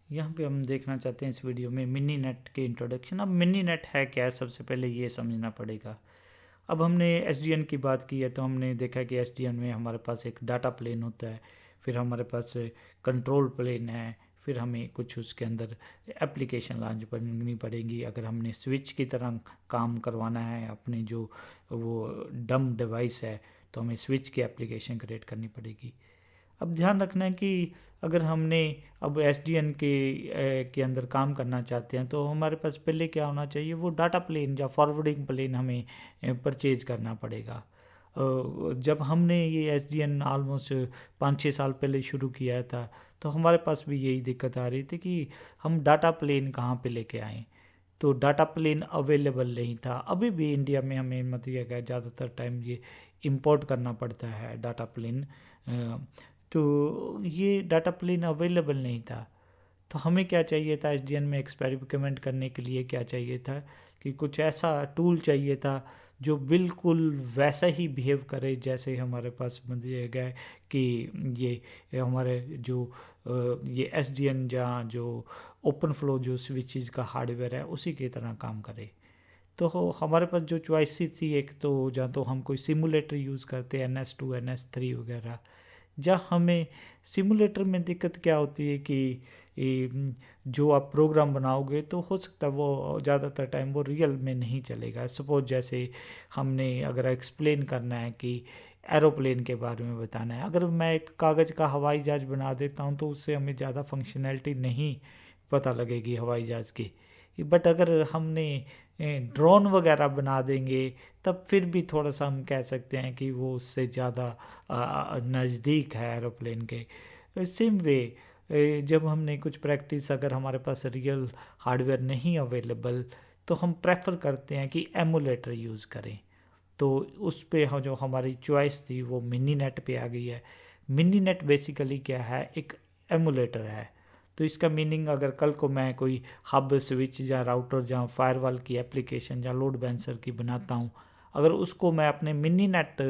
यहाँ पे हम देखना चाहते हैं इस वीडियो में मिनी नेट के इंट्रोडक्शन। अब मिनी नेट है क्या, सबसे पहले ये समझना पड़ेगा। अब हमने एसडीएन की बात की है तो हमने देखा कि एसडीएन में हमारे पास एक डाटा प्लेन होता है, फिर हमारे पास कंट्रोल प्लेन है, फिर हमें कुछ उसके अंदर एप्लीकेशन लॉन्च करनी पड़ेगी। अगर हमने स्विच की तरह काम करवाना है अपने जो वो डम डिवाइस है तो हमें स्विच की एप्लीकेशन क्रिएट करनी पड़ेगी। अब ध्यान रखना है कि अगर हमने अब एसडीएन के अंदर काम करना चाहते हैं तो हमारे पास पहले क्या होना चाहिए, वो डाटा प्लेन या फॉरवर्डिंग प्लेन हमें परचेज करना पड़ेगा। जब हमने ये एसडीएन ऑलमोस्ट 5-6 साल पहले शुरू किया था तो हमारे पास भी यही दिक्कत आ रही थी कि हम डाटा प्लेन कहाँ पे लेके आएँ। तो डाटा प्लेन अवेलेबल नहीं था। अभी भी इंडिया में हमें मतलब क्या ज़्यादातर टाइम ये इंपोर्ट करना पड़ता है डाटा प्लेन। तो ये डाटा प्लेन अवेलेबल नहीं था। तो हमें क्या चाहिए था, एसडीएन में एक्सपेरिमेंट करने के लिए क्या चाहिए था कि कुछ ऐसा टूल चाहिए था जो बिल्कुल वैसा ही बिहेव करे जैसे हमारे पास दिया गया है कि ये हमारे जो ये एसडीएन जहाँ जो ओपन फ्लो जो स्विचेस का हार्डवेयर है उसी की तरह काम करे। तो हमारे पास जो चॉइसेस थी, एक तो जहाँ तो हम कोई सिमुलेटर यूज़ करते हैं NS2 NS3 वगैरह। जहाँ हमें सिमुलेटर में दिक्कत क्या होती है कि जो आप प्रोग्राम बनाओगे तो हो सकता है वो ज़्यादातर टाइम वो रियल में नहीं चलेगा। सपोज जैसे हमने अगर एक्सप्लेन करना है कि एरोप्लेन के बारे में बताना है, अगर मैं एक कागज़ का हवाई जहाज़ बना देता हूँ तो उससे हमें ज़्यादा फंक्शनैलिटी नहीं पता लगेगी हवाई जहाज़ की। बट अगर हमने ड्रोन वगैरह बना देंगे तब फिर भी थोड़ा सा हम कह सकते हैं कि वो उससे ज़्यादा नज़दीक है एरोप्लेन के। सेम वे जब हमने कुछ प्रैक्टिस, अगर हमारे पास रियल हार्डवेयर नहीं अवेलेबल तो हम प्रेफर करते हैं कि एमुलेटर यूज़ करें। तो उस पे जो हमारी चॉइस थी वो मिनी नेट पे आ गई है। मिनी नेट बेसिकली क्या है, एक एमुलेटर है। तो इसका मीनिंग, अगर कल को मैं कोई हब स्विच या राउटर या फायरवॉल की एप्लीकेशन या लोड बैलेंसर की बनाता हूँ, अगर उसको मैं अपने मिनी नेट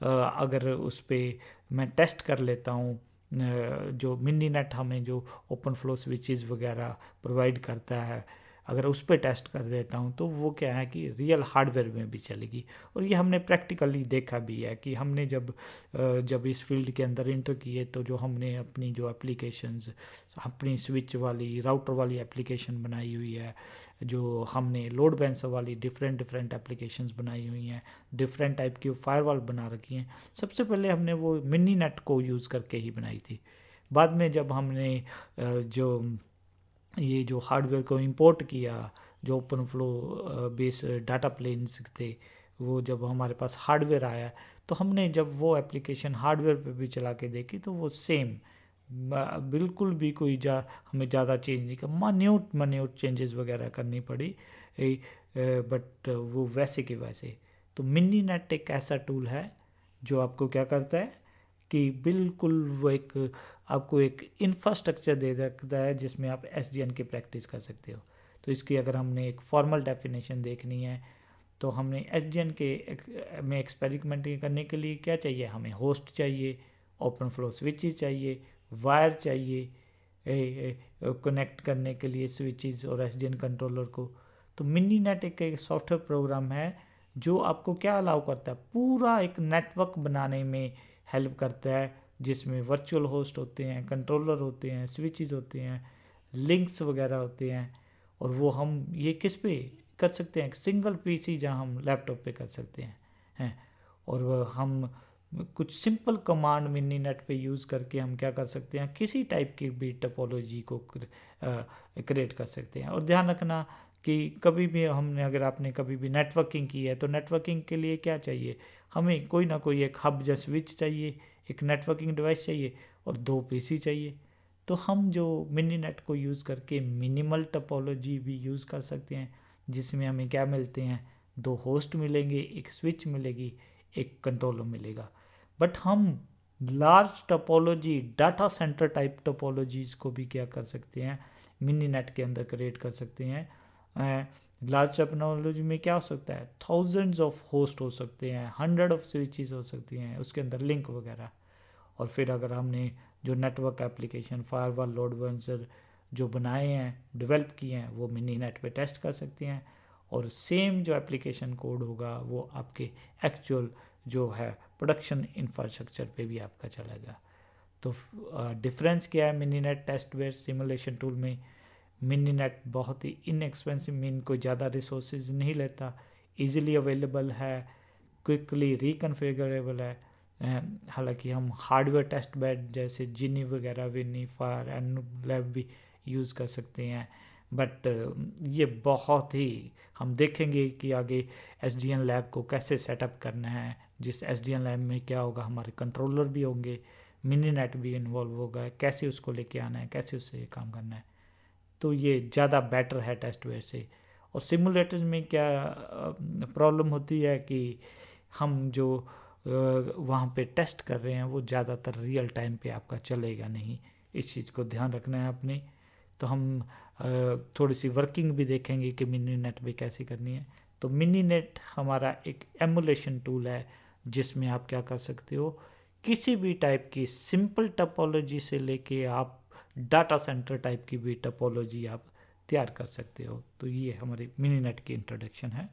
अगर उस पर मैं टेस्ट कर लेता हूँ, जो मिनी नेट हमें जो ओपन फ्लो स्विचेस वगैरह प्रोवाइड करता है, अगर उस पर टेस्ट कर देता हूँ तो वो क्या है कि रियल हार्डवेयर में भी चलेगी। और ये हमने प्रैक्टिकली देखा भी है कि हमने जब इस फील्ड के अंदर इंटर किए तो जो हमने अपनी जो एप्लीकेशंस अपनी स्विच वाली राउटर वाली एप्लीकेशन बनाई हुई है, जो हमने लोड बैलेंसर वाली डिफरेंट डिफरेंट एप्लीकेशंस बनाई हुई हैं, डिफरेंट टाइप की फायरवॉल बना रखी हैं, सबसे पहले हमने वो मिनी नेट को यूज़ करके ही बनाई थी। बाद में जब हमने जो ये जो हार्डवेयर को इंपोर्ट किया, जो open flow base data planes थे, वो जब हमारे पास हार्डवेयर आया तो हमने जब वो एप्लीकेशन हार्डवेयर पे भी चला के देखी तो वो सेम बिल्कुल भी कोई हमें ज़्यादा चेंज नहीं कर, मान्यूट चेंजेस वगैरह करनी पड़ी, बट वो वैसे के वैसे। तो मिनी नेट एक ऐसा टूल है जो आपको क्या करता है कि बिल्कुल वो एक आपको एक इंफ्रास्ट्रक्चर दे रखता है जिसमें आप एसडीएन की प्रैक्टिस कर सकते हो। तो इसकी अगर हमने एक फॉर्मल डेफिनेशन देखनी है तो हमने एसडीएन में एक्सपेरिमेंट करने के लिए क्या चाहिए, हमें होस्ट चाहिए, ओपन फ्लो स्विचेस चाहिए, वायर चाहिए कनेक्ट करने के लिए स्विचेस और एसडीएन कंट्रोलर को। तो मिनी नेट एक सॉफ्टवेयर प्रोग्राम है जो आपको क्या अलाउ करता है, पूरा एक नेटवर्क बनाने में हेल्प करता है, जिसमें वर्चुअल होस्ट होते हैं, कंट्रोलर होते हैं, स्विचेस होते हैं, लिंक्स वगैरह होते हैं। और वो हम ये किस पे कर सकते हैं, सिंगल पीसी जहाँ हम लैपटॉप पे कर सकते हैं। और हम कुछ सिंपल कमांड मिनी नेट पे यूज़ करके हम क्या कर सकते हैं, किसी टाइप की भी टोपोलॉजी को क्रिएट कर सकते हैं। और ध्यान रखना कि कभी भी हमने अगर आपने कभी भी नेटवर्किंग की है तो नेटवर्किंग के लिए क्या चाहिए, हमें कोई ना कोई एक हब या स्विच चाहिए, एक नेटवर्किंग डिवाइस चाहिए और 2 पीसी चाहिए। तो हम जो मिनी नेट को यूज़ करके मिनिमल टोपोलॉजी भी यूज़ कर सकते हैं, जिसमें हमें क्या मिलते हैं, 2 होस्ट मिलेंगे, एक स्विच मिलेगी, एक कंट्रोलर मिलेगा। बट हम large topology data centre type topologies को भी क्या कर सकते हैं, मिनी नेट के अंदर क्रिएट कर सकते हैं। लार्ज टोपोलॉजी में क्या हो सकता है, थाउजेंड्स ऑफ होस्ट हो सकते हैं, 100 ऑफ स्विचेस हो सकती हैं, उसके अंदर लिंक वगैरह। और फिर अगर हमने जो network application firewall load balancer जो बनाए हैं, डेवलप किए हैं, वो मिनी नेट पे टेस्ट कर सकते हैं, और सेम जो एप्लीकेशन कोड होगा वो आपके एक्चुअल जो है प्रोडक्शन इंफ्रास्ट्रक्चर पे भी आपका चलेगा। तो डिफरेंस क्या है Mininet test based simulation tool में? मिनी नेट बहुत ही इनएक्सपेंसिव, मीन कोई ज़्यादा रिसोर्सेज नहीं लेता, इजीली अवेलेबल है, क्विकली रिकन्फिगरेबल है। हालांकि हम हार्डवेयर टेस्ट बेड जैसे जिनी वगैरह, विनीफायर एंड लैब भी यूज़ कर सकते हैं, बट ये बहुत ही, हम देखेंगे कि आगे एसडीएन लैब को कैसे सेटअप करना है, जिस एसडीएन लैब में क्या होगा, हमारे कंट्रोलर भी होंगे, मिनी नेट भी इन्वॉल्व होगा, कैसे उसको लेके आना है, कैसे उससे काम करना है। तो ये ज़्यादा बेटर है टेस्टवेयर से। और सिमुलेटर्स में क्या प्रॉब्लम होती है कि हम जो वहाँ पे टेस्ट कर रहे हैं वो ज़्यादातर रियल टाइम पे आपका चलेगा नहीं, इस चीज़ को ध्यान रखना है आपने। तो हम थोड़ी सी वर्किंग भी देखेंगे कि मिनी नेट भी कैसे करनी है। तो मिनी नेट हमारा एक एमुलेशन टूल है जिसमें आप क्या कर सकते हो, किसी भी टाइप की सिंपल टपोलॉजी से लेके आप डाटा सेंटर टाइप की भी टपोलॉजी आप तैयार कर सकते हो। तो ये हमारी मिनी नेट की इंट्रोडक्शन है।